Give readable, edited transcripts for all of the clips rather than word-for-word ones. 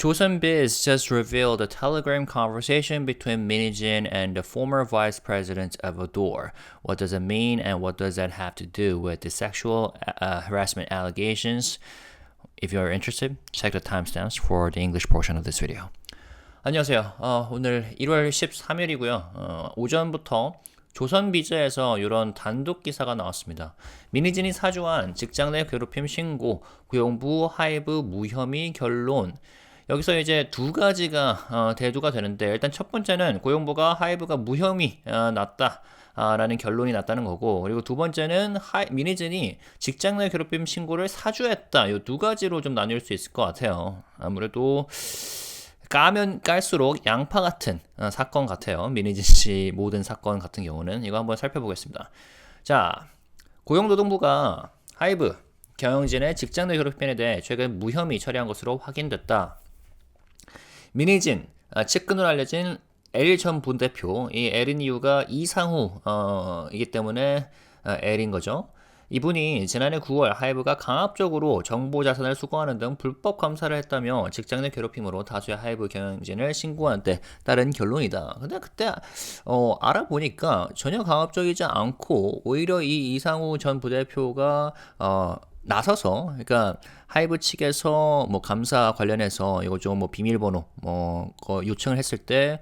조선비z just revealed a telegram conversation between 민희진 and the former vice president of ADOR. What does it mean and what does that have to do with the sexual harassment allegations? If you're interested, check the timestamps for the English portion of this video. 안녕하세요. 오늘 1월 13일이고요. 오전부터 조선비즈에서 이런 단독 기사가 나왔습니다. 민희진이 사주한 직장 내 괴롭힘 신고, 고용부 하이브 무혐의 결론. 여기서 이제 두 가지가 대두가 되는데, 일단 첫 번째는 고용부가 하이브가 무혐의 났다 라는 결론이 났다는 거고, 그리고 두 번째는 민희진이 직장 내 괴롭힘 신고를 사주했다. 이 두 가지로 좀 나뉠 수 있을 것 같아요. 아무래도 까면 깔수록 양파 같은 사건 같아요. 민희진 씨 모든 사건 같은 경우는. 이거 한번 살펴보겠습니다. 자, 고용노동부가 하이브 경영진의 직장 내 괴롭힘에 대해 최근 무혐의 처리한 것으로 확인됐다. 민희진 측근으로 알려진 L 전 부대표, 이 L인 이유가 이상후 이기 때문에 L인 거죠. 이분이 지난해 9월 하이브가 강압적으로 정보 자산을 수거하는 등 불법 감사를 했다며 직장 내 괴롭힘으로 다수의 하이브 경영진을 신고한 데 따른 결론이다. 근데 그때 알아보니까 전혀 강압적이지 않고 오히려 이 이상우 전 부대표가 나서서, 그러니까 하이브 측에서 뭐 감사 관련해서 이거 좀 뭐 비밀번호 요청을 했을 때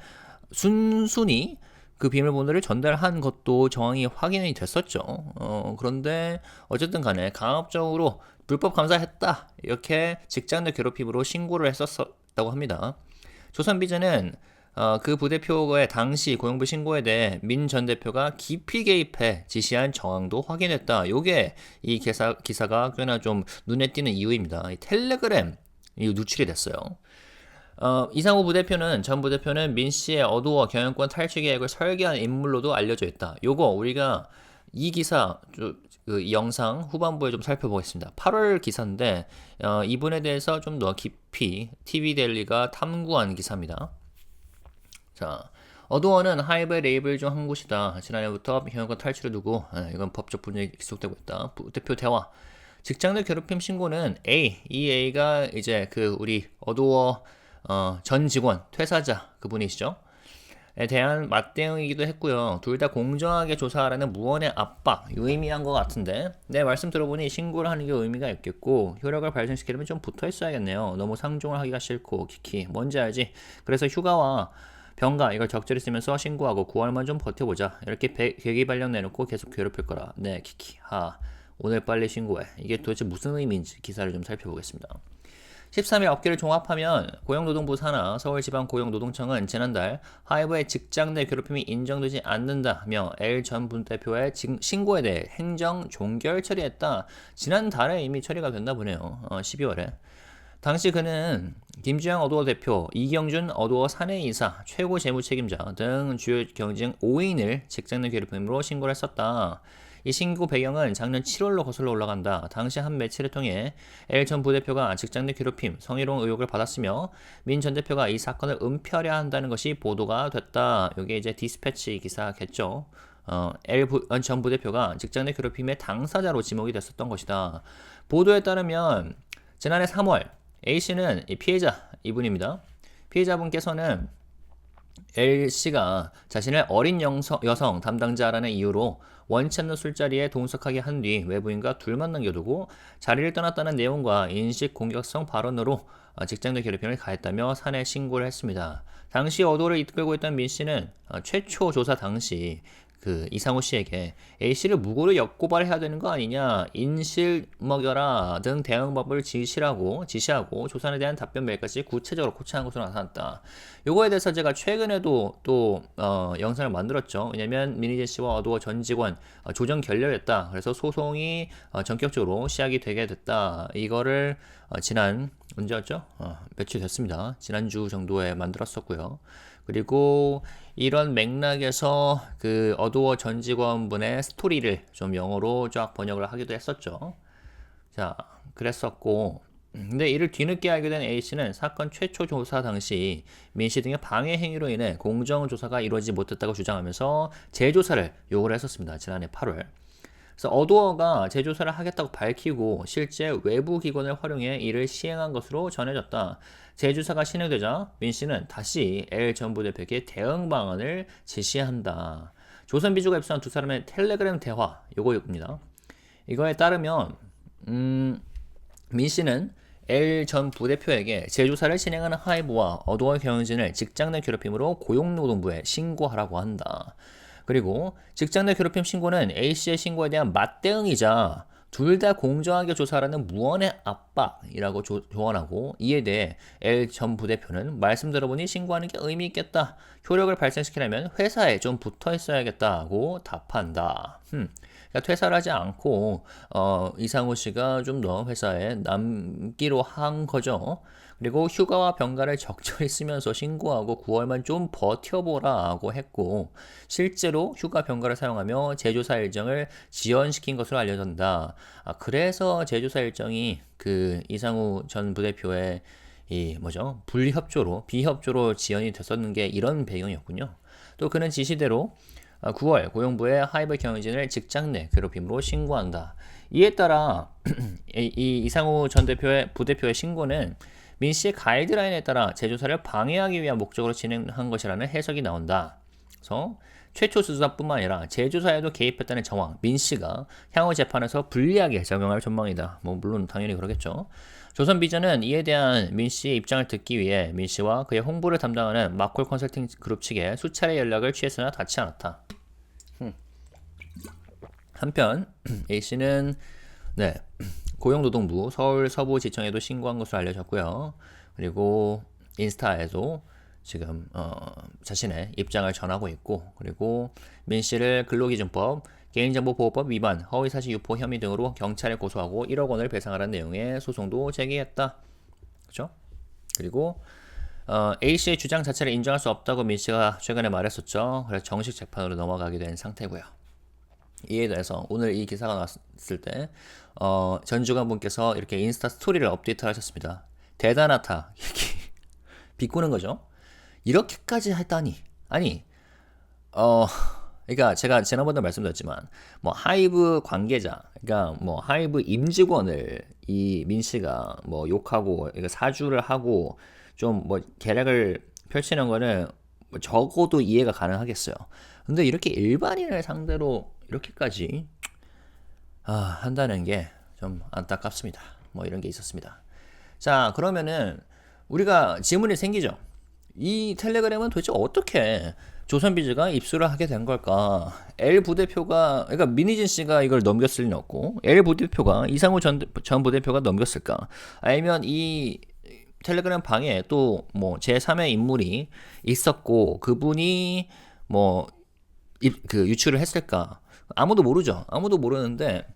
순순히 그 비밀번호를 전달한 것도 정황이 확인이 됐었죠. 그런데 어쨌든 간에 강압적으로 불법 감사했다, 이렇게 직장 내 괴롭힘으로 신고를 했었다고 합니다. 조선비즈는 그 부대표의 당시 고용부 신고에 대해 민 전 대표가 깊이 개입해 지시한 정황도 확인했다. 요게 이 기사가 꽤나 좀 눈에 띄는 이유입니다. 이 텔레그램 누출이 됐어요. 이상우 전 부대표는 민 씨의 어도어 경영권 탈취 계획을 설계한 인물로도 알려져 있다. 요거 우리가 이 기사 이 영상 후반부에 좀 살펴보겠습니다. 8월 기사인데 이분에 대해서 좀 더 깊이 TV데일리가 탐구한 기사입니다. 자, 어도어는 하이브의 레이블 중 한 곳이다. 지난해부터 경영권 탈취를 두고 이건 법적 분쟁이 계속되고 있다. 부대표 대화. 직장 내 괴롭힘 신고는 이 A가 이제 그 우리 어도어 전 직원, 퇴사자 그분이시죠. 에 대한 맞대응이기도 했고요. 둘 다 공정하게 조사하라는 무언의 압박, 유의미한 것 같은데, 네, 말씀 들어보니 신고를 하는 게 의미가 있겠고 효력을 발생시키려면 좀 붙어 있어야겠네요. 너무 상종을 하기가 싫고 키키 뭔지 알지? 그래서 휴가와 병가 이걸 적절히 쓰면서 신고하고 9월만 좀 버텨보자. 이렇게 계기 발령 내놓고 계속 괴롭힐 거라. 네, 키키 오늘 빨리 신고해. 이게 도대체 무슨 의미인지 기사를 좀 살펴보겠습니다. 13일 업계를 종합하면 고용노동부 산하 서울지방고용노동청은 지난달 하이브의 직장 내 괴롭힘이 인정되지 않는다며 L 전 부대표의 신고에 대해 행정 종결 처리했다. 지난달에 이미 처리가 됐나 보네요. 12월에. 당시 그는 김주영 어도어 대표, 이경준 어도어 사내이사, 최고 재무책임자 등 주요 경쟁 5인을 직장 내 괴롭힘으로 신고를 했었다. 이 신고 배경은 작년 7월로 거슬러 올라간다. 당시 한 매체를 통해 L 전 부대표가 직장 내 괴롭힘, 성희롱 의혹을 받았으며 민 전 대표가 이 사건을 은폐하려 한다는 것이 보도가 됐다. 이게 이제 디스패치 기사겠죠. L 전 부대표가 직장 내 괴롭힘의 당사자로 지목이 됐었던 것이다. 보도에 따르면 지난해 3월 A씨는 이 피해자 이분입니다. 피해자분께서는 L씨가 자신을 어린 여성 담당자라는 이유로 원치 않는 술자리에 동석하게 한 뒤 외부인과 둘만 남겨두고 자리를 떠났다는 내용과 인식 공격성 발언으로 직장 내 괴롭힘을 가했다며 사내 신고를 했습니다. 당시 어도를 이끌고 있던 민 씨는 최초 조사 당시 그 이상우 씨에게 A씨를 무고로 역고발해야 되는 거 아니냐, 인실 먹여라 등 대응법을 지시하고 조사에 대한 답변 메일까지 구체적으로 코치한 것으로 나타났다. 요거에 대해서 제가 최근에도 또 영상을 만들었죠. 왜냐면 민희진 씨와 어도어 전 직원 조정 결렬했다. 그래서 소송이 전격적으로 시작이 되게 됐다. 이거를 지난 언제였죠? 며칠 됐습니다. 지난주 정도에 만들었었고요. 그리고 이런 맥락에서 그 어도어 전 직원분의 스토리를 좀 영어로 쫙 번역을 하기도 했었죠. 자, 그랬었고, 근데 이를 뒤늦게 알게 된 A씨는 사건 최초 조사 당시 민씨 등의 방해 행위로 인해 공정조사가 이루어지지 못했다고 주장하면서 재조사를 요구를 했었습니다. 지난해 8월. 그래서 어도어가 재조사를 하겠다고 밝히고 실제 외부 기관을 활용해 이를 시행한 것으로 전해졌다. 재조사가 진행되자 민 씨는 다시 L 전 부대표에게 대응 방안을 제시한다. 조선비주가 입수한 두 사람의 텔레그램 대화, 요거입니다. 이거에 따르면 민 씨는 L 전 부대표에게 재조사를 진행하는 하이브와 어도어 경영진을 직장 내 괴롭힘으로 고용노동부에 신고하라고 한다. 그리고 직장 내 괴롭힘 신고는 A씨의 신고에 대한 맞대응이자 둘 다 공정하게 조사하라는 무언의 압박이라고 조언하고, 이에 대해 L 전 부대표는 말씀 들어보니 신고하는 게 의미 있겠다. 효력을 발생시키려면 회사에 좀 붙어 있어야겠다고 답한다. 그러니까 퇴사를 하지 않고 이상우 씨가 좀 더 회사에 남기로 한 거죠. 그리고 휴가와 병가를 적절히 쓰면서 신고하고 9월만 좀 버텨보라고 했고, 실제로 휴가 병가를 사용하며 재조사 일정을 지연시킨 것으로 알려진다. 그래서 재조사 일정이 그 이상우 전 부대표의 비협조로 지연이 됐었는 게 이런 배경이었군요. 또 그는 지시대로 9월 고용부에 하이브 경영진을 직장 내 괴롭힘으로 신고한다. 이에 따라 이 이상우 전 부대표의 신고는 민 씨의 가이드라인에 따라 재조사를 방해하기 위한 목적으로 진행한 것이라는 해석이 나온다. 그래서 최초 수사뿐만 아니라 재조사에도 개입했다는 정황, 민 씨가 향후 재판에서 불리하게 적용할 전망이다. 물론 당연히 그러겠죠. 조선비전은 이에 대한 민 씨의 입장을 듣기 위해 민 씨와 그의 홍보를 담당하는 마콜 컨설팅 그룹 측에 수차례 연락을 취했으나 닿지 않았다. 한편 A 씨는 고용노동부 서울 서부지청에도 신고한 것으로 알려졌고요. 그리고 인스타에도 지금 자신의 입장을 전하고 있고, 그리고 민 씨를 근로기준법, 개인정보보호법 위반, 허위사실 유포 혐의 등으로 경찰에 고소하고 1억 원을 배상하라는 내용의 소송도 제기했다. 그렇죠? 그리고 A 씨의 주장 자체를 인정할 수 없다고 민 씨가 최근에 말했었죠. 그래서 정식 재판으로 넘어가게 된 상태고요. 이에 대해서 오늘 이 기사가 나왔을 때 전주관 분께서 이렇게 인스타 스토리를 업데이트 하셨습니다. 대단하다. 이렇게 비꼬는 거죠. 이렇게까지 했다니. 아니 그러니까 제가 지난번에 말씀드렸지만 하이브 관계자, 그러니까 하이브 임직원을 이 민 씨가 욕하고 사주를 하고 좀 계략을 펼치는 거는 적어도 이해가 가능하겠어요. 근데 이렇게 일반인을 상대로 이렇게까지 한다는 게 좀 안타깝습니다. 이런 게 있었습니다. 자, 그러면은 우리가 질문이 생기죠. 이 텔레그램은 도대체 어떻게 조선비즈가 입수를 하게 된 걸까? L 부대표가, 그러니까 민희진 씨가 이걸 넘겼을 리는 없고, L 부대표가, 이상우 전 부대표가 넘겼을까? 아니면 이 텔레그램 방에 또 제3의 인물이 있었고, 그분이 유출을 했을까? 아무도 모르죠. 아무도 모르는데,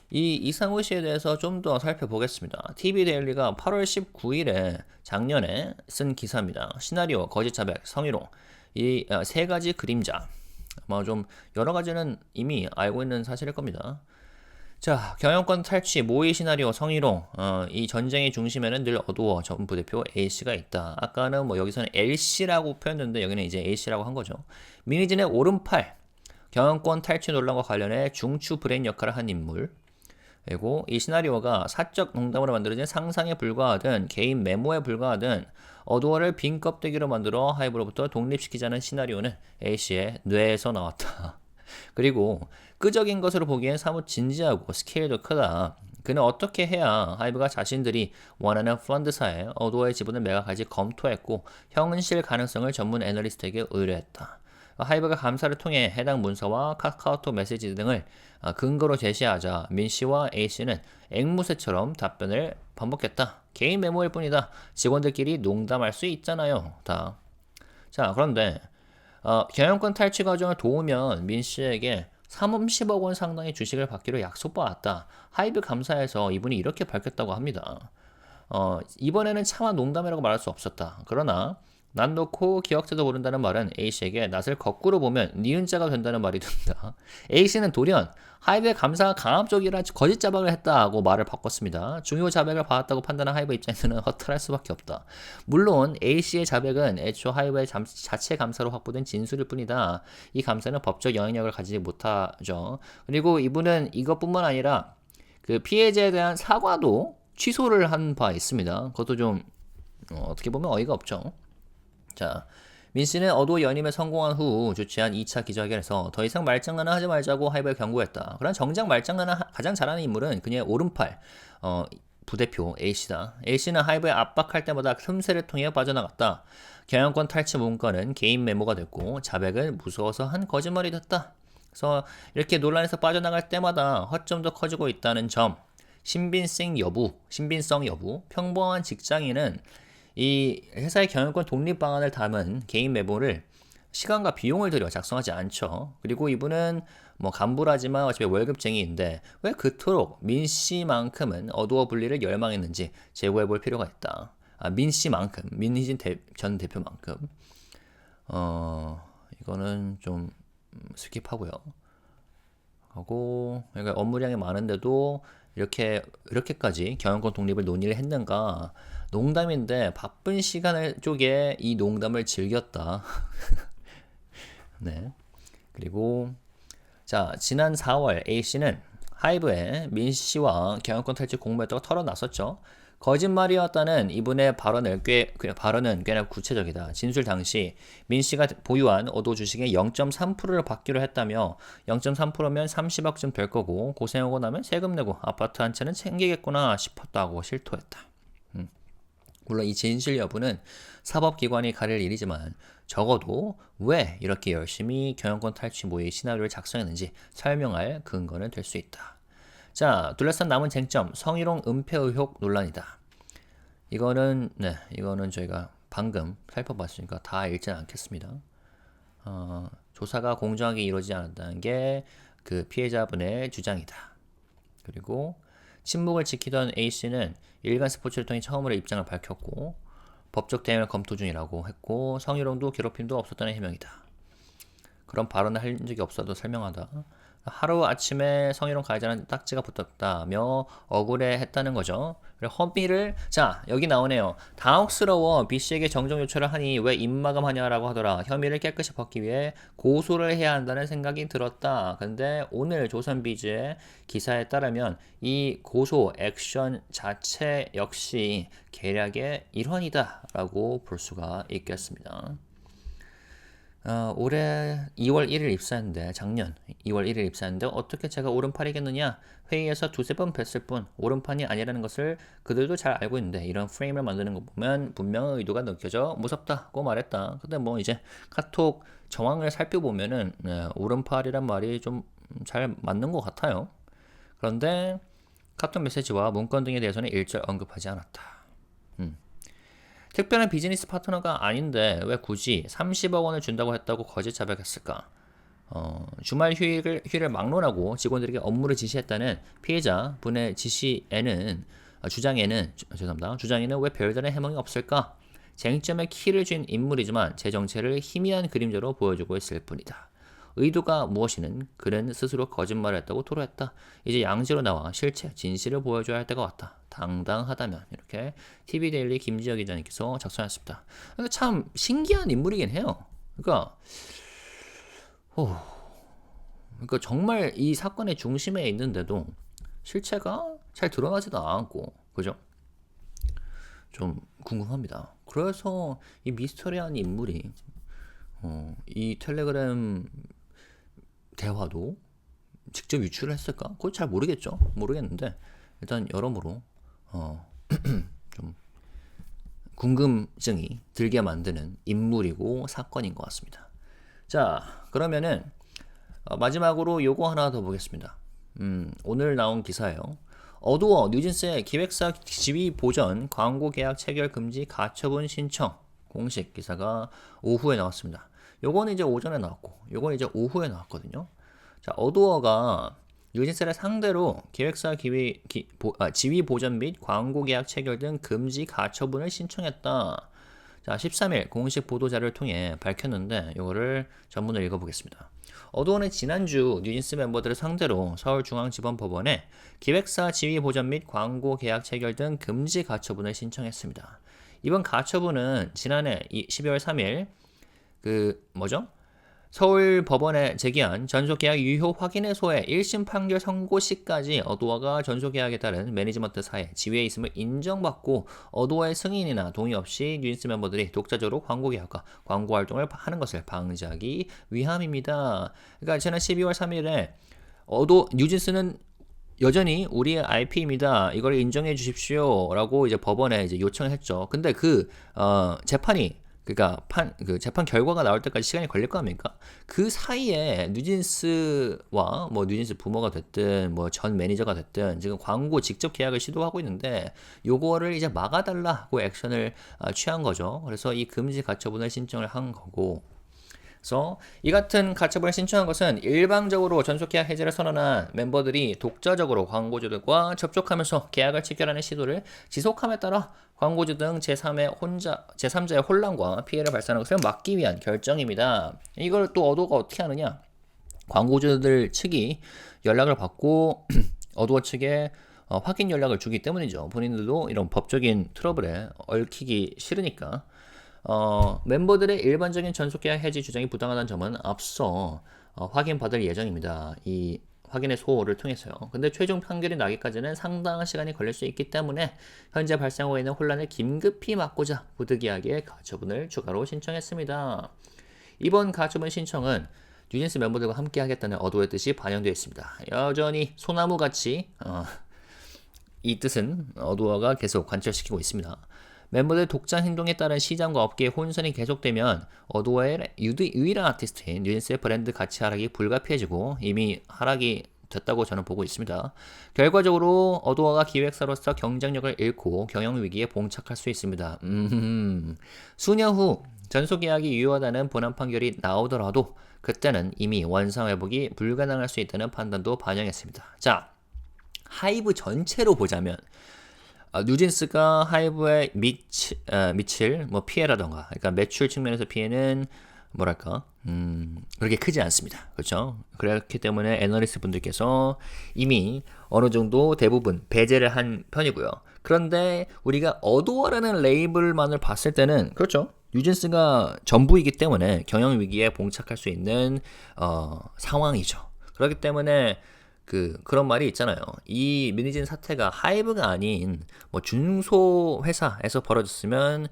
이 이상우 씨에 대해서 좀 더 살펴보겠습니다. TV데일리가 8월 19일에 작년에 쓴 기사입니다. 시나리오, 거짓 자백, 성희롱, 이 세 가지 그림자. 좀 여러 가지는 이미 알고 있는 사실일 겁니다. 자, 경영권 탈취, 모의 시나리오, 성희롱, 이 전쟁의 중심에는 늘 어도어 전 부대표 A씨가 있다. 아까는 여기서는 L씨라고 표현했는데 여기는 이제 A씨라고 한 거죠. 민희진의 오른팔, 경영권 탈취 논란과 관련해 중추 브레인 역할을 한 인물. 그리고 이 시나리오가 사적 농담으로 만들어진 상상에 불과하든 개인 메모에 불과하든 어도어를 빈 껍데기로 만들어 하이브로부터 독립시키자는 시나리오는 A씨의 뇌에서 나왔다. 그리고 끄적인 것으로 보기엔 사뭇 진지하고 스케일도 크다. 그는 어떻게 해야 하이브가 자신들이 원하는 펀드사에 어도어의 지분을 매각할지 검토했고 현실 가능성을 전문 애널리스트에게 의뢰했다. 하이브가 감사를 통해 해당 문서와 카카오톡 메시지 등을 근거로 제시하자 민 씨와 A 씨는 앵무새처럼 답변을 반복했다. 개인 메모일 뿐이다. 직원들끼리 농담할 수 있잖아요. 다. 자, 그런데 경영권 탈취 과정을 도우면 민 씨에게 30억 원 상당의 주식을 받기로 약속받았다. 하이브 감사에서 이분이 이렇게 밝혔다고 합니다. 이번에는 차마 농담이라고 말할 수 없었다. 그러나 난 놓고 기억자도 모른다는 말은 A씨에게 낫을 거꾸로 보면 니은자가 된다는 말이 된다. A씨는 돌연 하이브의 감사가 강압 쪽이라 거짓 자박을 했다고 말을 바꿨습니다. 중요 자백을 받았다고 판단한 하이브 입장에서는 허탈할 수밖에 없다. 물론 A씨의 자백은 애초 하이브의 자체 감사로 확보된 진술일 뿐이다. 이 감사는 법적 영향력을 가지지 못하죠. 그리고 이분은 이것뿐만 아니라 그 피해자에 대한 사과도 취소를 한 바 있습니다. 그것도 좀 어떻게 보면 어이가 없죠. 자, 민 씨는 어도 연임에 성공한 후 주최한 2차 기자회견에서 더 이상 말장난은 하지 말자고 하이브에 경고했다. 그러나 정작 말장난을 가장 잘하는 인물은 그녀의 오른팔, 부대표 A씨다. A씨는 하이브에 압박할 때마다 틈새를 통해 빠져나갔다. 경영권 탈취 문건은 개인 메모가 됐고 자백은 무서워서 한 거짓말이 됐다. 그래서 이렇게 논란에서 빠져나갈 때마다 허점도 커지고 있다는 점. 신빙성 여부, 평범한 직장인은 이 회사의 경영권 독립 방안을 담은 개인 메모를 시간과 비용을 들여 작성하지 않죠. 그리고 이분은 뭐 간부라지만 어차피 월급쟁이인데 왜 그토록 민 씨만큼은 어두워 분리를 열망했는지 재고해 볼 필요가 있다. 민 씨만큼, 민희진 전 대표만큼. 이거는 좀 스킵하고요. 하고 그러니까 업무량이 많은데도 이렇게까지 경영권 독립을 논의를 했는가? 농담인데 바쁜 시간을 쪼개 이 농담을 즐겼다. 네. 그리고 자, 지난 4월 A씨는 하이브에 민 씨와 경영권 탈취 공모했다고 털어놨었죠. 거짓말이었다는 이분의 발언은 꽤나 구체적이다. 진술 당시 민 씨가 보유한 어도 주식의 0.3%를 받기로 했다며 0.3%면 30억쯤 될 거고 고생하고 나면 세금 내고 아파트 한 채는 챙기겠구나 싶었다고 실토했다. 물론 이 진실 여부는 사법기관이 가릴 일이지만 적어도 왜 이렇게 열심히 경영권 탈취 모의 시나리오를 작성했는지 설명할 근거는 될 수 있다. 자, 둘러싼 남은 쟁점, 성희롱 은폐 의혹 논란이다. 이거는 저희가 방금 살펴봤으니까 다 읽지는 않겠습니다. 조사가 공정하게 이루어지지 않았다는 게 그 피해자분의 주장이다. 그리고 침묵을 지키던 A씨는 일간 스포츠를 통해 처음으로 입장을 밝혔고 법적 대응을 검토 중이라고 했고 성희롱도 괴롭힘도 없었다는 해명이다. 그런 발언을 한 적이 없어도 설명하다. 하루아침에 성희롱 가해자는 딱지가 붙었다며 억울해했다는 거죠. 그리고 허비를 자 여기 나오네요. 당혹스러워 B씨에게 정정 요청을 하니 왜 입마감하냐라고 하더라. 혐의를 깨끗이 벗기 위해 고소를 해야 한다는 생각이 들었다. 근데 오늘 조선비즈의 기사에 따르면 이 고소 액션 자체 역시 계략의 일환이다 라고 볼 수가 있겠습니다. 올해 2월 1일 입사했는데 작년 2월 1일 입사했는데 어떻게 제가 오른팔이겠느냐. 회의에서 두세 번 뵀을 뿐 오른팔이 아니라는 것을 그들도 잘 알고 있는데 이런 프레임을 만드는 거 보면 분명한 의도가 느껴져 무섭다고 말했다. 근데 뭐 이제 카톡 정황을 살펴보면은 오른팔이란 말이 좀 잘 맞는 것 같아요. 그런데 카톡 메시지와 문건 등에 대해서는 일절 언급하지 않았다. 특별한 비즈니스 파트너가 아닌데 왜 굳이 30억 원을 준다고 했다고 거짓 자백했을까? 주말 휴일을 막론하고 직원들에게 업무를 지시했다는 피해자 분의 주장에는 왜 별다른 해명이 없을까? 쟁점의 키를 쥔 인물이지만 제 정체를 희미한 그림자로 보여주고 있을 뿐이다. 의도가 무엇이든 그는 스스로 거짓말을 했다고 토로했다. 이제 양지로 나와 실체, 진실을 보여줘야 할 때가 왔다. 당당하다면 이렇게 TV데일리 김지혁 기자님께서 작성하셨습니다. 그러니까 참 신기한 인물이긴 해요. 그러니까 정말 이 사건의 중심에 있는데도 실체가 잘 드러나지도 않고 그죠? 좀 궁금합니다. 그래서 이 미스터리한 인물이 이 텔레그램 대화도 직접 유출을 했을까? 그건 잘 모르겠는데 일단 여러모로 좀 궁금증이 들게 만드는 인물이고 사건인 것 같습니다. 자, 그러면은 마지막으로 요거 하나 더 보겠습니다. 오늘 나온 기사예요. 어도어 뉴진스에 기획사 지위 보전 광고계약 체결 금지 가처분 신청 공식 기사가 오후에 나왔습니다. 요거는 이제 오전에 나왔고 요거는 이제 오후에 나왔거든요. 자, 어도어가 뉴진스를 상대로 기획사 지위 보전 및 광고계약 체결 등 금지 가처분을 신청했다. 자, 13일 공식 보도자료를 통해 밝혔는데 이거를 전문을 읽어보겠습니다. 어도어는 지난주 뉴진스 멤버들을 상대로 서울중앙지방법원에 기획사 지위 보전 및 광고 계약 체결 등 금지 가처분을 신청했습니다. 이번 가처분은 지난해 12월 3일 서울 법원에 제기한 전속계약 유효 확인에 소해 1심 판결 선고 시까지 어도어가 전속계약에 따른 매니지먼트사의 지위에 있음을 인정받고 어도어의 승인이나 동의 없이 뉴진스 멤버들이 독자적으로 광고계약과 광고활동을 하는 것을 방지하기 위함입니다. 그러니까 지난 12월 3일에 뉴진스는 여전히 우리의 IP입니다. 이걸 인정해 주십시오. 라고 이제 법원에 이제 요청을 했죠. 근데 재판이 재판 결과가 나올 때까지 시간이 걸릴 거 아닙니까? 그 사이에 뉴진스와 뉴진스 부모가 됐든 전 매니저가 됐든 지금 광고 직접 계약을 시도하고 있는데 요거를 이제 막아달라고 액션을 취한 거죠. 그래서 이 금지 가처분을 신청을 한 거고, 그래서 이 같은 가처분을 신청한 것은 일방적으로 전속계약 해지를 선언한 멤버들이 독자적으로 광고주들과 접촉하면서 계약을 체결하는 시도를 지속함에 따라 광고주 등 제3자의 혼란과 피해를 발생하는 것을 막기 위한 결정입니다. 이걸 또 어도어가 어떻게 하느냐? 광고주들 측이 연락을 받고 어도어 측에 확인 연락을 주기 때문이죠. 본인들도 이런 법적인 트러블에 얽히기 싫으니까. 멤버들의 일반적인 전속계약 해지 주장이 부당하다는 점은 앞서 확인받을 예정입니다. 이 확인의 소호를 통해서요. 근데 최종 판결이 나기까지는 상당한 시간이 걸릴 수 있기 때문에 현재 발생하고 있는 혼란을 긴급히 막고자 부득이하게 가처분을 추가로 신청했습니다. 이번 가처분 신청은 뉴진스 멤버들과 함께 하겠다는 어도의 뜻이 반영되어 있습니다. 여전히 소나무같이 이 뜻은 어도어가 계속 관철시키고 있습니다. 멤버들 독자 행동에 따른 시장과 업계의 혼선이 계속되면 어도어의 유일한 아티스트인 뉴진스의 브랜드 가치 하락이 불가피해지고 이미 하락이 됐다고 저는 보고 있습니다. 결과적으로 어도어가 기획사로서 경쟁력을 잃고 경영위기에 봉착할 수 있습니다. 수년 후 전속계약이 유효하다는 본안 판결이 나오더라도 그때는 이미 원상회복이 불가능할 수 있다는 판단도 반영했습니다. 자, 하이브 전체로 보자면 뉴진스가 하이브에 미칠 피해라던가, 그러니까 매출 측면에서 피해는 그렇게 크지 않습니다. 그렇죠? 그렇기 때문에 애널리스트 분들께서 이미 어느 정도 대부분 배제를 한 편이고요. 그런데 우리가 어도어라는 레이블만을 봤을 때는 그렇죠. 뉴진스가 전부이기 때문에 경영 위기에 봉착할 수 있는 상황이죠. 그렇기 때문에 그런 말이 있잖아요. 이 민희진 사태가 하이브가 아닌 중소 회사에서 벌어졌으면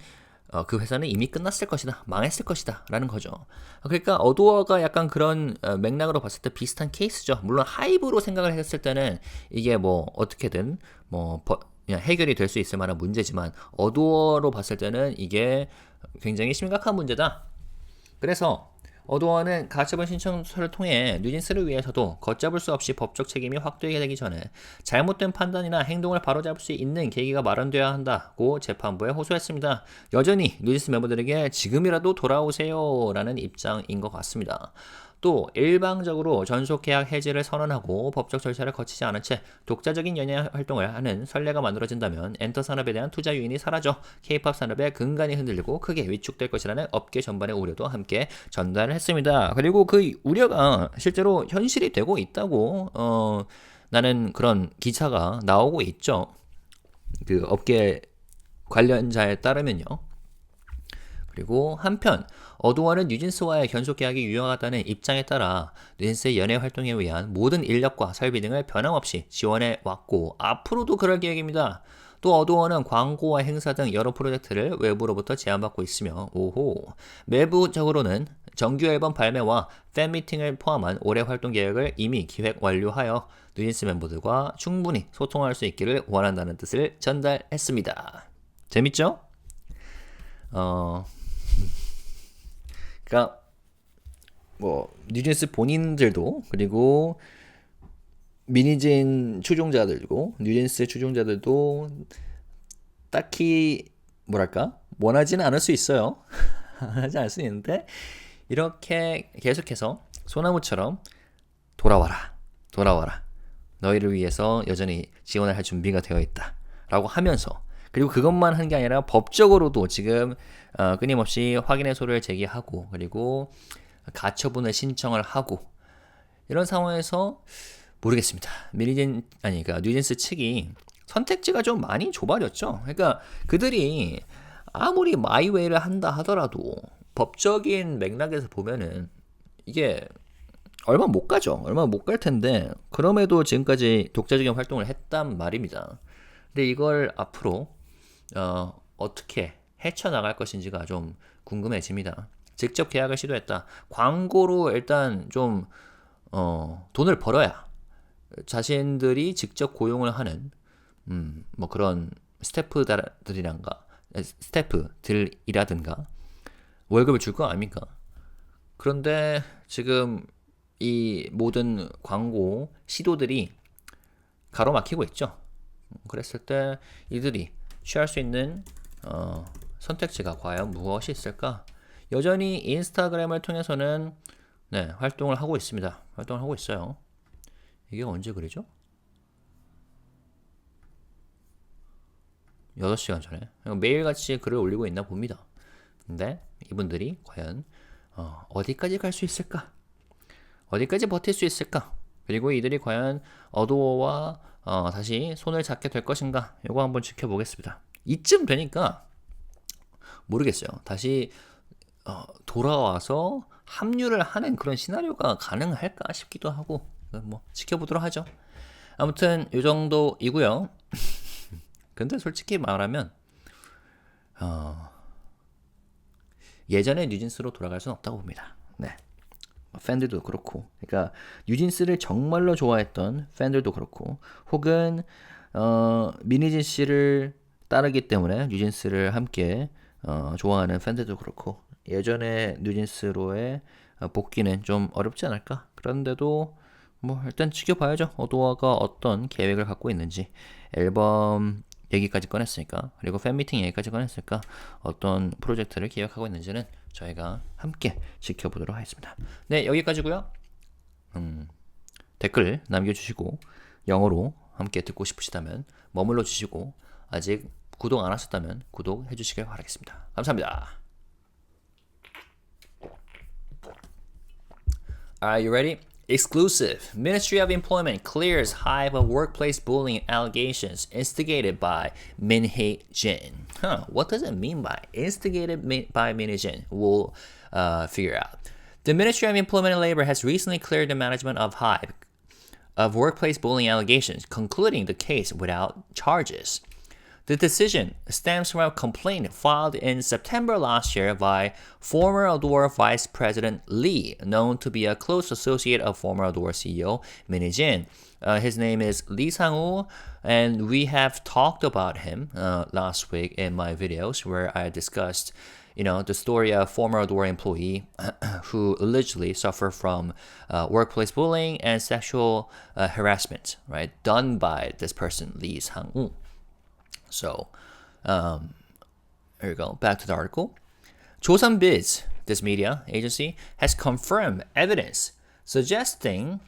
그 회사는 이미 끝났을 것이다, 망했을 것이다 라는 거죠. 그러니까 어도어가 약간 그런 맥락으로 봤을 때 비슷한 케이스죠. 물론 하이브로 생각을 했을 때는 이게 어떻게든 그냥 해결이 될 수 있을 만한 문제지만 어도어로 봤을 때는 이게 굉장히 심각한 문제다. 그래서 어도어는 가처분 신청서를 통해 뉴진스를 위해서도 걷잡을 수 없이 법적 책임이 확대되게 되기 전에 잘못된 판단이나 행동을 바로잡을 수 있는 계기가 마련되어야 한다고 재판부에 호소했습니다. 여전히 뉴진스 멤버들에게 지금이라도 돌아오세요 라는 입장인 것 같습니다. 또 일방적으로 전속계약 해지를 선언하고 법적 절차를 거치지 않은 채 독자적인 연예 활동을 하는 선례가 만들어진다면 엔터 산업에 대한 투자 유인이 사라져 K-POP 산업의 근간이 흔들리고 크게 위축될 것이라는 업계 전반의 우려도 함께 전달을 했습니다. 그리고 그 우려가 실제로 현실이 되고 있다고 나는 그런 기사가 나오고 있죠. 그 업계 관련자에 따르면요. 그리고 한편 어도어는 뉴진스와의 견속계약이 유효하다는 입장에 따라 뉴진스의 연예 활동에 위한 모든 인력과 설비 등을 변함없이 지원해 왔고 앞으로도 그럴 계획입니다. 또 어도어는 광고와 행사 등 여러 프로젝트를 외부로부터 제안받고 있으며 내부적으로는 정규 앨범 발매와 팬미팅을 포함한 올해 활동 계획을 이미 기획 완료하여 뉴진스 멤버들과 충분히 소통할 수 있기를 원한다는 뜻을 전달했습니다. 재밌죠? 그러니까 뉴진스 본인들도 그리고 민희진 추종자들도 뉴진스 추종자들도 딱히 원하지는 않을 수 있어요. 하지 않을 수 있는데 이렇게 계속해서 소나무처럼 돌아와라 너희를 위해서 여전히 지원을 할 준비가 되어 있다 라고 하면서 그리고 그것만 한 게 아니라 법적으로도 지금 끊임없이 확인의 소리를 제기하고 그리고 가처분을 신청을 하고 이런 상황에서 모르겠습니다. 그러니까 뉴진스 측이 선택지가 좀 많이 좁아졌죠. 그러니까 그들이 아무리 마이웨이를 한다 하더라도 법적인 맥락에서 보면은 이게 얼마 못 가죠. 얼마 못 갈 텐데 그럼에도 지금까지 독자적인 활동을 했단 말입니다. 근데 이걸 앞으로 어떻게 헤쳐나갈 것인지가 좀 궁금해집니다. 직접 계약을 시도했다. 광고로 일단 좀 돈을 벌어야 자신들이 직접 고용을 하는 뭐 그런 스태프들이라든가 월급을 줄 거 아닙니까? 그런데 지금 이 모든 광고 시도들이 가로막히고 있죠. 그랬을 때 이들이 취할 수 있는 선택지가 과연 무엇이 있을까? 여전히 인스타그램을 통해서는 활동을 하고 있습니다. 활동을 하고 있어요. 이게 언제 그러죠? 6시간 전에 매일같이 글을 올리고 있나 봅니다. 근데 이분들이 과연 어디까지 갈 수 있을까? 어디까지 버틸 수 있을까? 그리고 이들이 과연 어도어와 다시 손을 잡게 될 것인가? 이거 한번 지켜보겠습니다. 이쯤 되니까 모르겠어요. 다시 돌아와서 합류를 하는 그런 시나리오가 가능할까 싶기도 하고 뭐 지켜보도록 하죠. 아무튼 이 정도이고요. 근데 솔직히 말하면 예전의 뉴진스로 돌아갈 수는 없다고 봅니다. 네. 팬들도 그렇고, 그러니까 뉴진스를 정말로 좋아했던 팬들도 그렇고, 혹은 민희진 씨를 따르기 때문에 뉴진스를 함께 좋아하는 팬들도 그렇고, 예전의 뉴진스로의 복귀는 좀 어렵지 않을까? 그런데도 뭐 일단 지켜봐야죠. 어도어가 어떤 계획을 갖고 있는지, 앨범 얘기까지 꺼냈으니까, 그리고 팬미팅 얘기까지 꺼냈으니까 어떤 프로젝트를 기획하고 있는지는 저희가 함께 지켜보도록 하겠습니다. 네, 여기까지고요. 댓글 남겨주시고 영어로 함께 듣고 싶으시다면 머물러 주시고 아직 구독 안 하셨다면 구독해 주시길 바라겠습니다. 감사합니다. Are you ready? Exclusive. Ministry of Employment clears HYBE of workplace bullying allegations instigated by 민희진이. What does it mean by instigated by 민희진이? We'll figure out. The Ministry of Employment and Labor has recently cleared the management of HYBE of workplace bullying allegations, concluding the case without charges. The decision stems from a complaint filed in September last year by former ADOR Vice President Lee, known to be a close associate of former ADOR CEO 민희진이. His name is Lee Sang-woo, and we have talked about him last week in my videos where I discussed the story of former ADOR employee who allegedly suffered from workplace bullying and sexual harassment, right, done by this person, Lee Sang-woo. So, here we go. Back to the article. 조선비즈, this media agency, has confirmed evidence suggesting...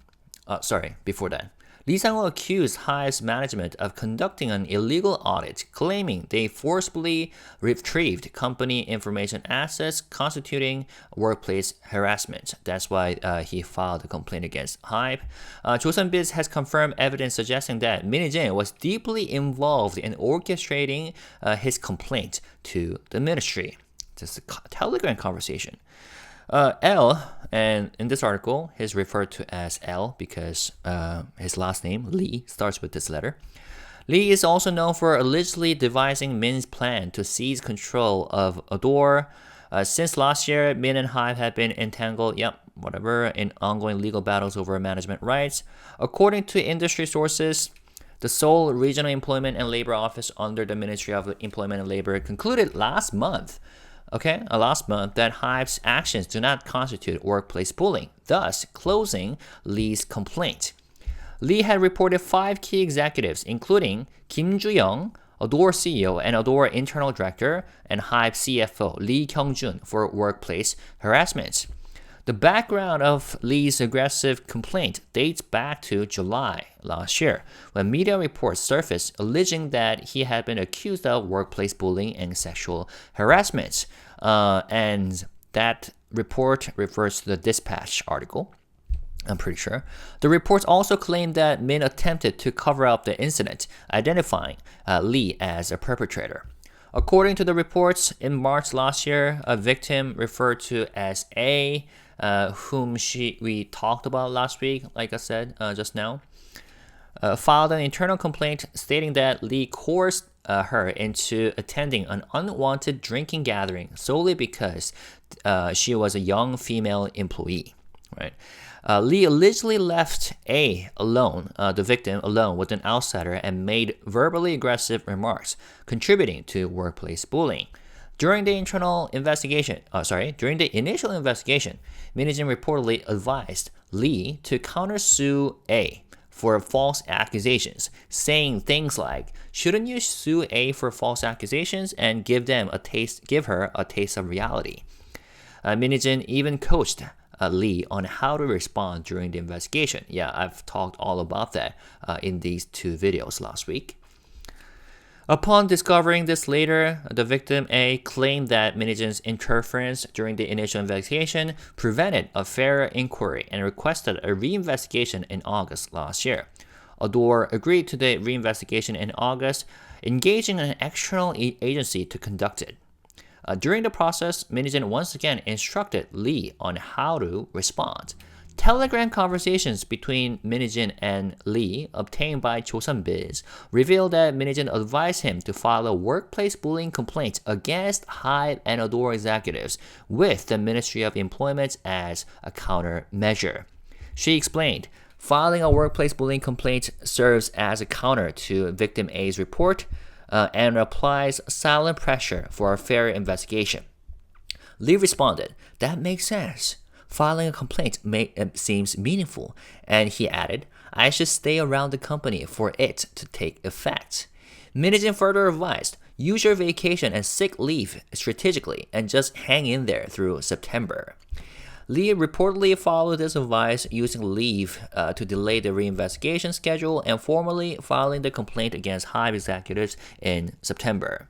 before that. Lee Sang-woo accused HYBE's management of conducting an illegal audit, claiming they forcibly retrieved company information assets constituting workplace harassment. That's why he filed a complaint against HYBE. 조선비즈 has confirmed evidence suggesting that 민희진이 was deeply involved in orchestrating his complaint to the ministry. This is a Telegram conversation. L, and in this article, he's referred to as L because his last name, Lee, starts with this letter. Lee is also known for allegedly devising Min's plan to seize control of ADOR. Since last year, Min and HYBE have been entangled, in ongoing legal battles over management rights. According to industry sources, the Seoul Regional Employment and Labor Office under the Ministry of Employment and Labor concluded last month that HYBE's actions do not constitute workplace bullying, thus closing Lee's complaint. Lee had reported 5 key executives, including Kim Ju-young, ADOR CEO and ADOR Internal Director, and HYBE CFO Lee Kyung-jun for workplace harassment. The background of Lee's aggressive complaint dates back to July last year, when media reports surfaced alleging that he had been accused of workplace bullying and sexual harassment. And that report refers to the Dispatch article, I'm pretty sure. The reports also claim that Min attempted to cover up the incident, identifying Lee as a perpetrator. According to the reports, in March last year, a victim referred to as A, whom we talked about last week, like I said just now, filed an internal complaint stating that Lee coerced her into attending an unwanted drinking gathering solely because she was a young female employee. Right? Lee allegedly left A alone, the victim alone with an outsider, and made verbally aggressive remarks, contributing to workplace bullying. During the initial investigation, Minijin reportedly advised Lee to countersue A for false accusations, saying things like, "Shouldn't you sue A for false accusations and give her a taste of reality?" Minijin even coached Lee on how to respond during the investigation. Yeah, I've talked all about that in these two videos last week. Upon discovering this later, the victim A claimed that Minijin's interference during the initial investigation prevented a fair inquiry and requested a reinvestigation in August last year. ADOR agreed to the reinvestigation in August, engaging an external agency to conduct it. During the process, Minijin once again instructed Lee on how to respond. Telegram conversations between Minijin and Lee, obtained by Chosunbiz, revealed that Minijin advised him to file a workplace bullying complaint against HYBE and ADOR executives with the Ministry of Employment as a countermeasure. She explained, filing a workplace bullying complaint serves as a counter to victim A's report and applies silent pressure for a fair investigation. Lee responded, "That makes sense. Filing a complaint seems meaningful," and he added, "I should stay around the company for it to take effect." Minijin further advised, "Use your vacation and sick leave strategically and just hang in there through September." Lee reportedly followed this advice, using leave to delay the reinvestigation schedule and formally filing the complaint against HYBE executives in September.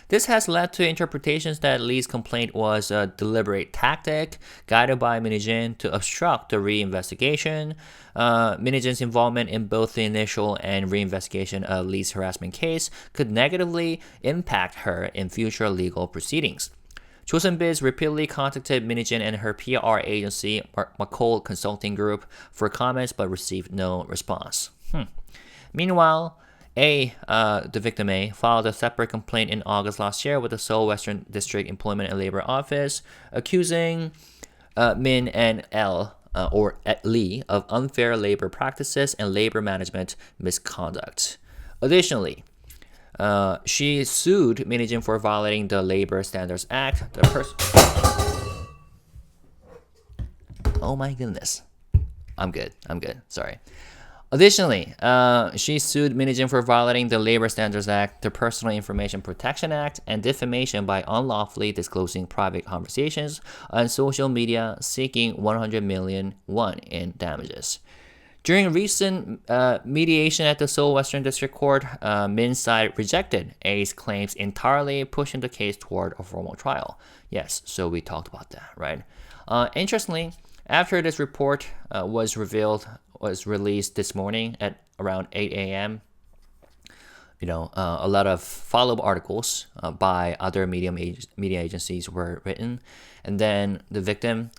This has led to interpretations that Lee's complaint was a deliberate tactic guided by Minijin to obstruct the reinvestigation. Minijin's involvement in both the initial and reinvestigation of Lee's harassment case could negatively impact her in future legal proceedings. Chosunbiz repeatedly contacted Minijin and her PR agency, McCall Consulting Group, for comments but received no response. Meanwhile, the victim A, filed a separate complaint in August last year with the Seoul Western District Employment and Labor Office, accusing Min and Lee of unfair labor practices and labor management misconduct. Additionally, she sued Minijin for violating the Labor Standards Act. Oh my goodness. I'm good. Sorry. Additionally, she sued Minijin for violating the Labor Standards Act, the Personal Information Protection Act, and defamation by unlawfully disclosing private conversations on social media, seeking 100 million won in damages. During recent mediation at the Seoul Western District Court, Min's side rejected A's claims entirely, pushing the case toward a formal trial. Yes, so we talked about that, right? Interestingly, after this report was released this morning at around 8 a.m., a lot of follow-up articles by other media agencies were written, and then the victim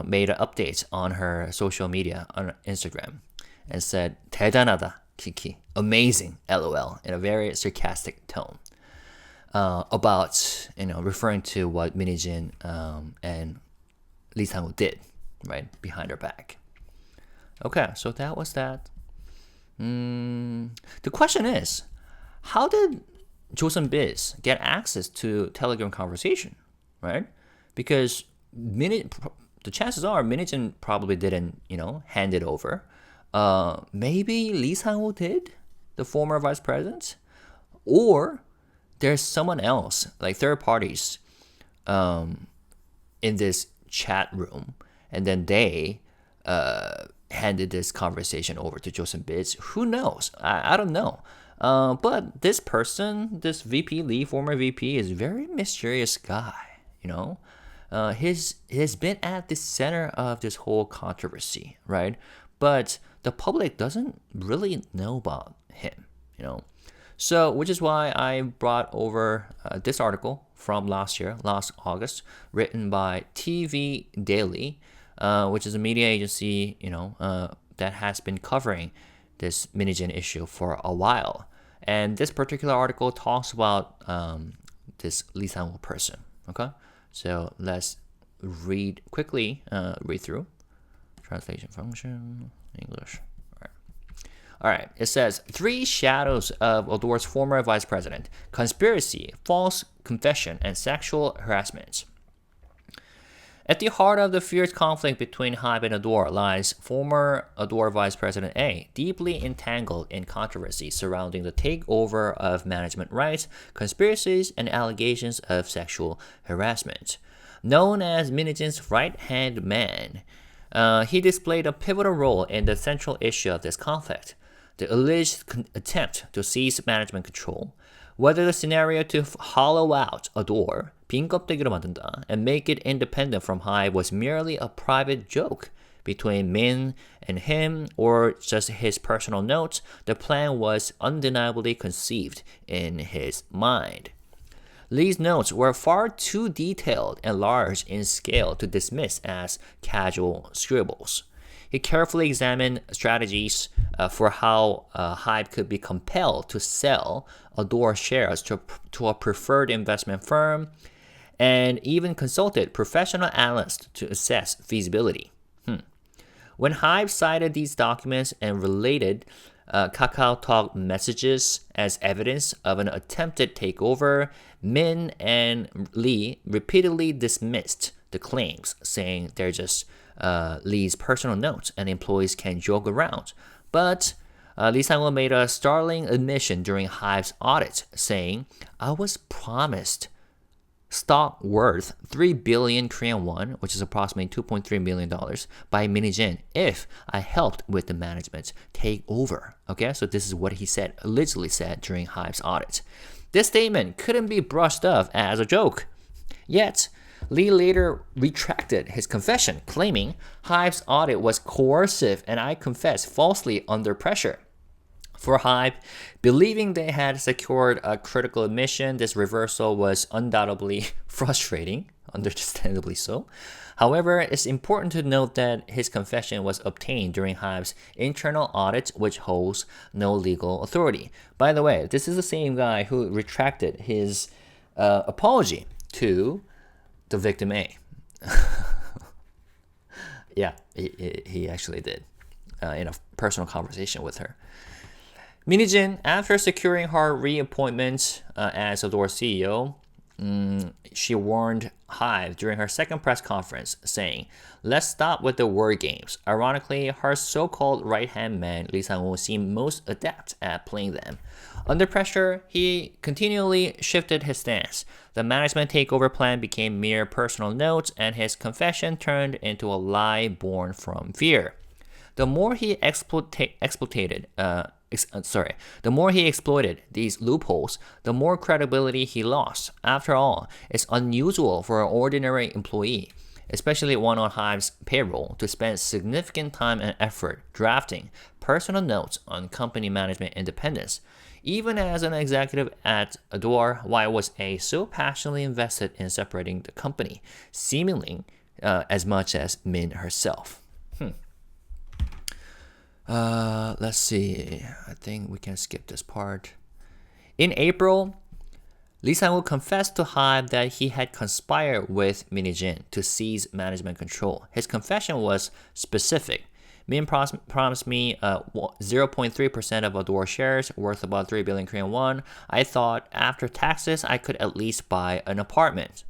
made an update on her social media on Instagram and said, "대단하다, Kiki, amazing, LOL," in a very sarcastic tone about referring to what Minijin and Lee Sang-woo did, right, behind her back. Okay, so that was that. The question is, how did Chosunbiz get access to Telegram conversation, right? Because the chances are Minijin probably didn't, hand it over. Maybe Lee Sang-woo did, the former vice president, or there's someone else, like third parties, in this chat room, and then they handed this conversation over to Joseon-Biz. Who knows? I don't know. But this person, this VP Lee, former VP, is a very mysterious guy, you know? He's been at the center of this whole controversy, right? But the public doesn't really know about him, you know? So, which is why I brought over this article from last August, written by TV Daily, which is a media agency, you know, that has been covering this Minijin issue for a while. And this particular article talks about this Lee Sang-woo person. Okay, so let's read through. Translation function, English. All right. It says, 3 shadows of ADOR's former vice president: conspiracy, false confession, and sexual harassment. At the heart of the fierce conflict between HYBE and ADOR lies former ADOR Vice President A, deeply entangled in controversy surrounding the takeover of management rights, conspiracies, and allegations of sexual harassment. Known as Minijin's right-hand man, he displayed a pivotal role in the central issue of this conflict, the alleged attempt to seize management control. Whether the scenario to hollow out ADOR, 빈 껍데기로 만든다, and make it independent from HYBE was merely a private joke between Min and him, or just his personal notes, the plan was undeniably conceived in his mind. Lee's notes were far too detailed and large in scale to dismiss as casual scribbles. He carefully examined strategies for how HYBE could be compelled to sell ADOR shares to a preferred investment firm, and even consulted professional analysts to assess feasibility. When HYBE cited these documents and related KakaoTalk messages as evidence of an attempted takeover, Min and Lee repeatedly dismissed the claims, saying they're just Lee's personal notes and employees can joke around. But Lee Sang-woo made a startling admission during HYBE's audit, saying, "I was promised stock worth 3 billion Korean won, which is approximately $2.3 million, by Minijin if I helped with the management takeover." Okay, so this is what he said, allegedly said during HYBE's audit. This statement couldn't be brushed off as a joke. Yet, Lee later retracted his confession, claiming HYBE's audit was coercive and I confessed falsely under pressure. For HYBE, believing they had secured a critical admission, this reversal was undoubtedly frustrating, understandably so. However, it's important to note that his confession was obtained during HYBE's internal audit, which holds no legal authority. By the way, this is the same guy who retracted his apology to the victim A. Yeah, he actually did in a personal conversation with her. Minijin, after securing her reappointment as ADOR CEO, she warned HYBE during her second press conference, saying, "Let's stop with the word games." Ironically, her so-called right-hand man, Lee Sang-woo, seemed most adept at playing them. Under pressure, he continually shifted his stance. The management takeover plan became mere personal notes, and his confession turned into a lie born from fear. The more he exploited these loopholes, the more credibility he lost. After all, it's unusual for an ordinary employee, especially one on HYBE's payroll, to spend significant time and effort drafting personal notes on company management independence. Even as an executive at ADOR, why was A so passionately invested in separating the company, seemingly as much as Min herself? Let's see. I think we can skip this part. In April, Lee Sang-woo confessed to HYBE that he had conspired with Minijin to seize management control. His confession was specific. Min promised me 0.3% of ADOR shares worth about 3 billion Korean won. I thought after taxes I could at least buy an apartment.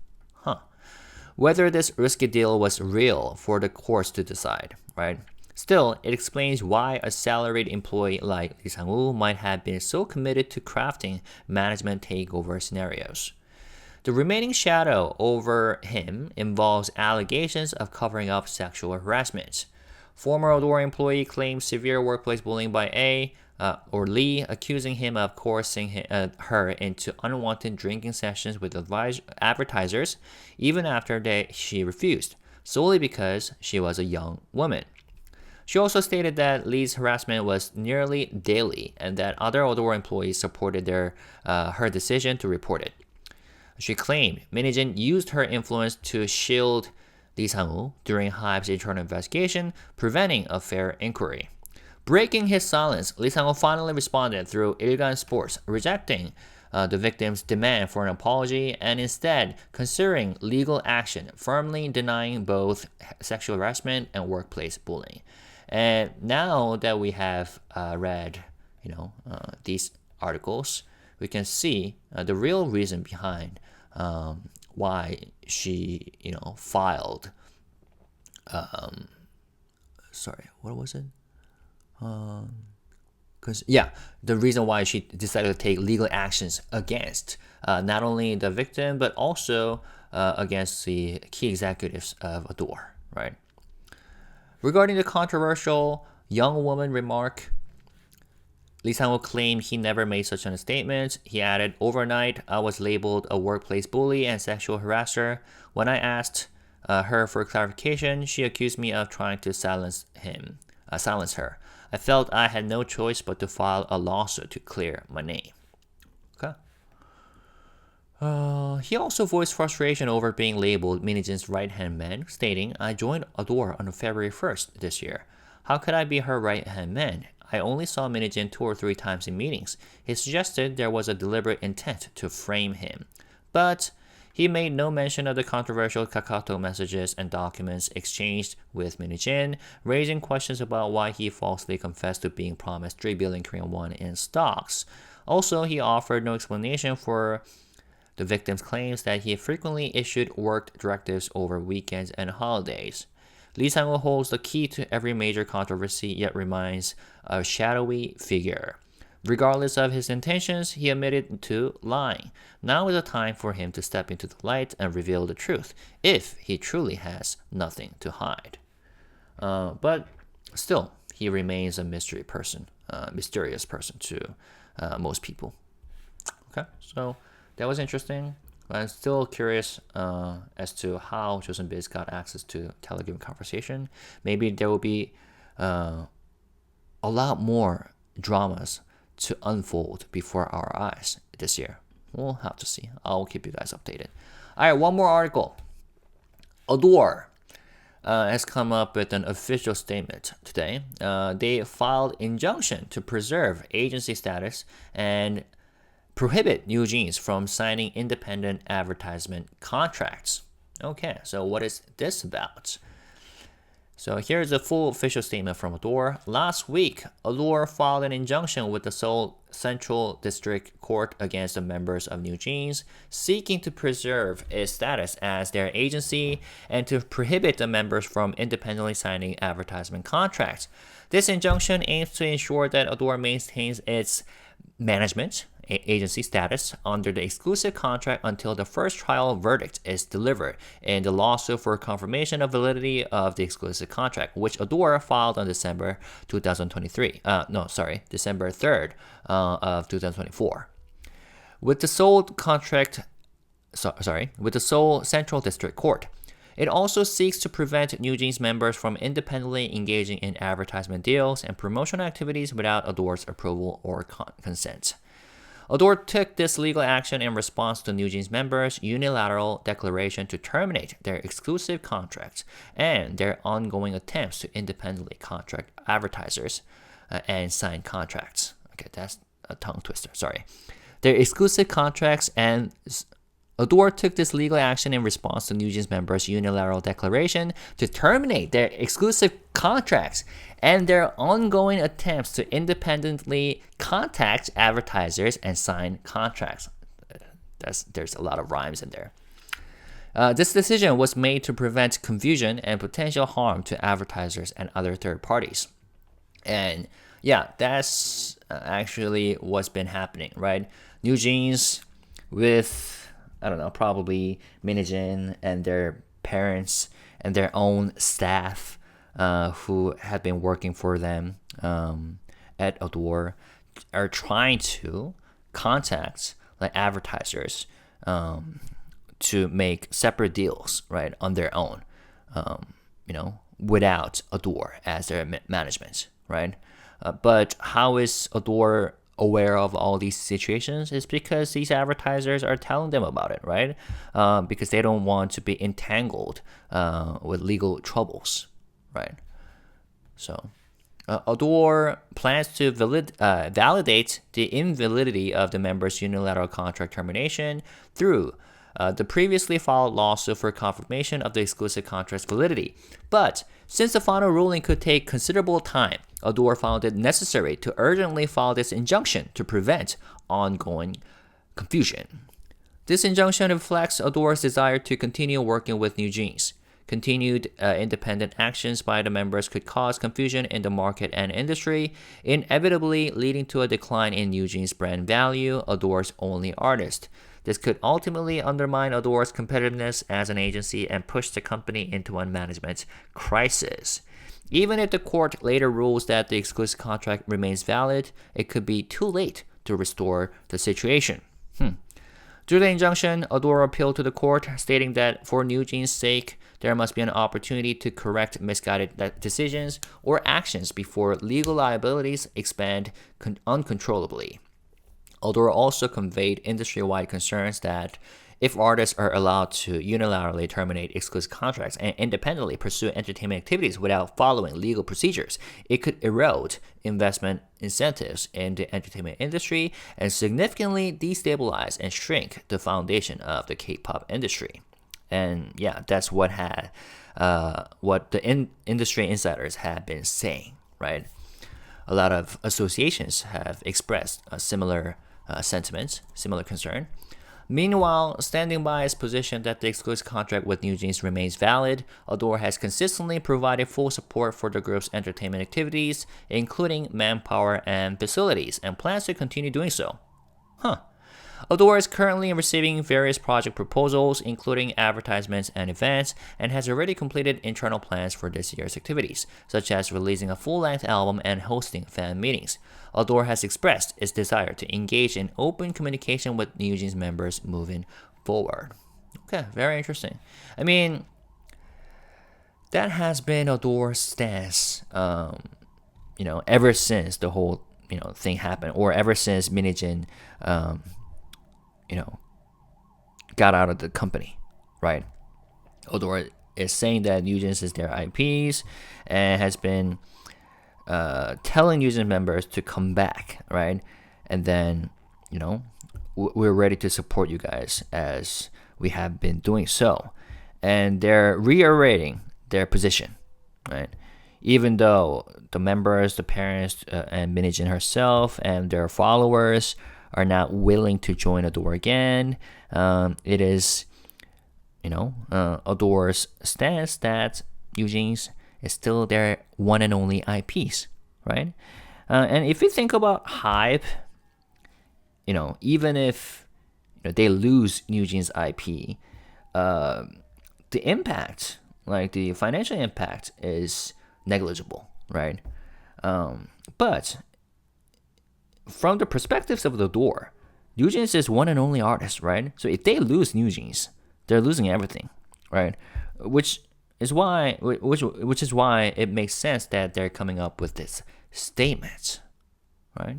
Whether this risky deal was real for the courts to decide, right? Still, it explains why a salaried employee like Lee Sang-woo might have been so committed to crafting management takeover scenarios. The remaining shadow over him involves allegations of covering up sexual harassment. Former ADOR employee claims severe workplace bullying by Lee, accusing him of coercing her into unwanted drinking sessions with advertisers, even after she refused, solely because she was a young woman. She also stated that Lee's harassment was nearly daily and that other ADOR employees supported her decision to report it. She claimed 민희진 used her influence to shield Lee Sang-woo during HYBE's internal investigation, preventing a fair inquiry. Breaking his silence, Lee Sang-woo finally responded through 일간 Sports, rejecting the victim's demand for an apology and instead considering legal action, firmly denying both sexual harassment and workplace bullying. And now that we have read, these articles, we can see the real reason behind why she, filed. What was it? The reason why she decided to take legal actions against not only the victim but also against the key executives of ADOR, right? Regarding the controversial young woman remark, Lee Sang-woo claimed he never made such a statement. He added, "Overnight, I was labeled a workplace bully and sexual harasser. When I asked her for clarification, she accused me of trying to silence her. I felt I had no choice but to file a lawsuit to clear my name." Okay. He also voiced frustration over being labeled 민희진's right-hand man, stating, "I joined ADOR on February 1st this year. How could I be her right-hand man? I only saw Min희진 2 or 3 times in meetings." He suggested there was a deliberate intent to frame him. But he made no mention of the controversial Kakao messages and documents exchanged with Min희진, raising questions about why he falsely confessed to being promised 3 billion Korean won in stocks. Also, he offered no explanation for the victim's claims that he frequently issued work directives over weekends and holidays. Lee Sang-woo holds the key to every major controversy, yet remains a shadowy figure. Regardless of his intentions, he admitted to lying. Now is the time for him to step into the light and reveal the truth, if he truly has nothing to hide. But still, he remains a mysterious person to most people. Okay, so that was interesting. I'm still curious as to how Joseonbiz got access to Telegram conversation. Maybe there will be a lot more dramas to unfold before our eyes this year. We'll have to see. I'll keep you guys updated. All right, one more article. ADOR has come up with an official statement today. They filed injunction to preserve agency status and prohibit NewJeanz from signing independent advertisement contracts. Okay, so what is this about? So here's a full official statement from ADOR. Last week, ADOR filed an injunction with the Seoul Central District Court against the members of NewJeanz, seeking to preserve its status as their agency and to prohibit the members from independently signing advertisement contracts. This injunction aims to ensure that ADOR maintains its management agency status under the exclusive contract until the first trial verdict is delivered in the lawsuit for confirmation of validity of the exclusive contract, which ADOR filed on December 3rd of 2024. With the Seoul Central District Court. It also seeks to prevent NewJeanz members from independently engaging in advertisement deals and promotional activities without ADOR's approval or consent. ADOR took this legal action in response to NewJeanz members' unilateral declaration to terminate their exclusive contracts and their ongoing attempts to independently contract advertisers and sign contracts. Okay, that's a tongue twister, sorry. Their exclusive contracts and ADOR took this legal action in response to NewJeanz members' unilateral declaration to terminate their exclusive contracts and their ongoing attempts to independently contact advertisers and sign contracts. There's a lot of rhymes in there. This decision was made to prevent confusion and potential harm to advertisers and other third parties. And yeah, that's actually what's been happening, right? NewJeanz with I don't know, probably Minijin and their parents and their own staff who have been working for them at ADOR are trying to contact like advertisers to make separate deals, right, on their own, without ADOR as their management, right? But how is ADOR aware of all these situations? Is because these advertisers are telling them about it, right? Because they don't want to be entangled with legal troubles, right? So ADOR plans to validate the invalidity of the member's unilateral contract termination through the previously filed lawsuit for confirmation of the exclusive contract's validity. But since the final ruling could take considerable time, ADOR found it necessary to urgently file this injunction to prevent ongoing confusion. This injunction reflects ADOR's desire to continue working with NewJeanz. Continued independent actions by the members could cause confusion in the market and industry, inevitably leading to a decline in NewJeanz brand value, ADOR's only artist. This could ultimately undermine ADOR's competitiveness as an agency and push the company into a management crisis. Even if the court later rules that the exclusive contract remains valid, it could be too late to restore the situation. Through the injunction, ADOR appealed to the court, stating that for NewJean's sake, there must be an opportunity to correct misguided decisions or actions before legal liabilities expand uncontrollably. ADOR also conveyed industry-wide concerns that if artists are allowed to unilaterally terminate exclusive contracts and independently pursue entertainment activities without following legal procedures, it could erode investment incentives in the entertainment industry and significantly destabilize and shrink the foundation of the K-pop industry. And yeah, that's what the industry insiders have been saying, right? A lot of associations have expressed similar sentiments, similar concern. Meanwhile, standing by its position that the exclusive contract with NewJeanz remains valid, ADOR has consistently provided full support for the group's entertainment activities, including manpower and facilities, and plans to continue doing so. ADOR is currently receiving various project proposals, including advertisements and events, and has already completed internal plans for this year's activities, such as releasing a full-length album and hosting fan meetings. ADOR has expressed its desire to engage in open communication with NewJeanz members moving forward. Okay, very interesting. I mean, that has been ADOR's stance, ever since the whole, thing happened, or ever since Minijin, got out of the company, right? ADOR is saying that NewJeanz is their IPs and has been telling NewJeanz members to come back, right? And then, we're ready to support you guys as we have been doing so. And they're reiterating their position, right? Even though the members, the parents, and Minijin herself and their followers are not willing to join ADOR again, it is, ADOR's stance that NewJeanz is still their one and only IPs, right? And if you think about HYBE, even if they lose NewJeanz IP, the impact, like the financial impact, is negligible, right? But from the perspectives of ADOR, NewJeanz is one and only artist, right? So if they lose NewJeanz, they're losing everything, right? Which is why it makes sense that they're coming up with this statement, right?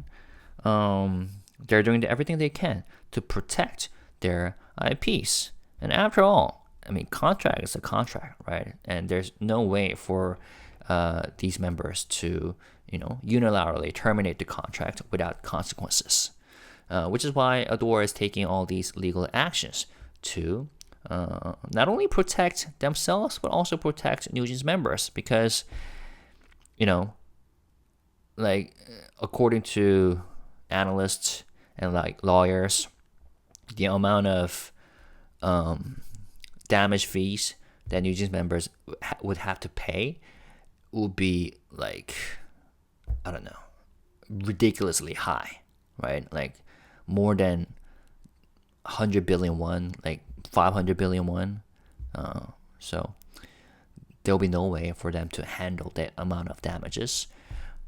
They're doing everything they can to protect their IPs, and after all, I mean, contract is a contract, right? And there's no way for these members to, unilaterally terminate the contract without consequences, which is why ADOR is taking all these legal actions to not only protect themselves, but also protect NewJeanz members, because, according to analysts and lawyers, the amount of damage fees that NewJeanz members would have to pay would be ridiculously high, right? More than 100 billion won, like 500 billion won. So there'll be no way for them to handle that amount of damages.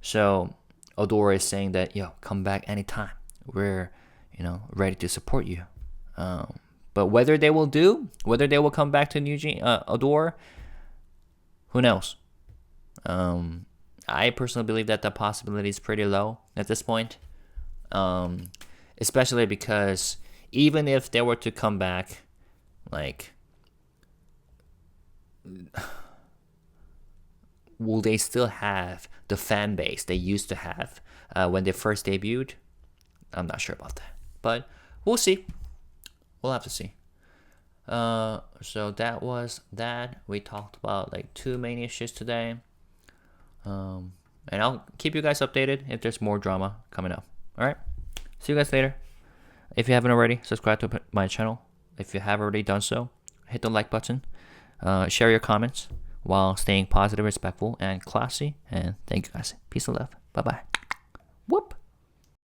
So ADOR is saying that, yo, come back anytime. We're, ready to support you. But whether they will come back to ADOR, who knows? I personally believe that the possibility is pretty low at this point. Especially because even if they were to come back, like, will they still have the fan base they used to have when they first debuted? I'm not sure about that. But we'll see. We'll have to see. So that was that. We talked about like 2 main issues today. And I'll keep you guys updated if there's more drama coming up. Alright? See you guys later. If you haven't already, subscribe to my channel. If you have already done so, hit the like button. Share your comments while staying positive, respectful, and classy. And thank you guys. Peace and love. Bye-bye. Whoop.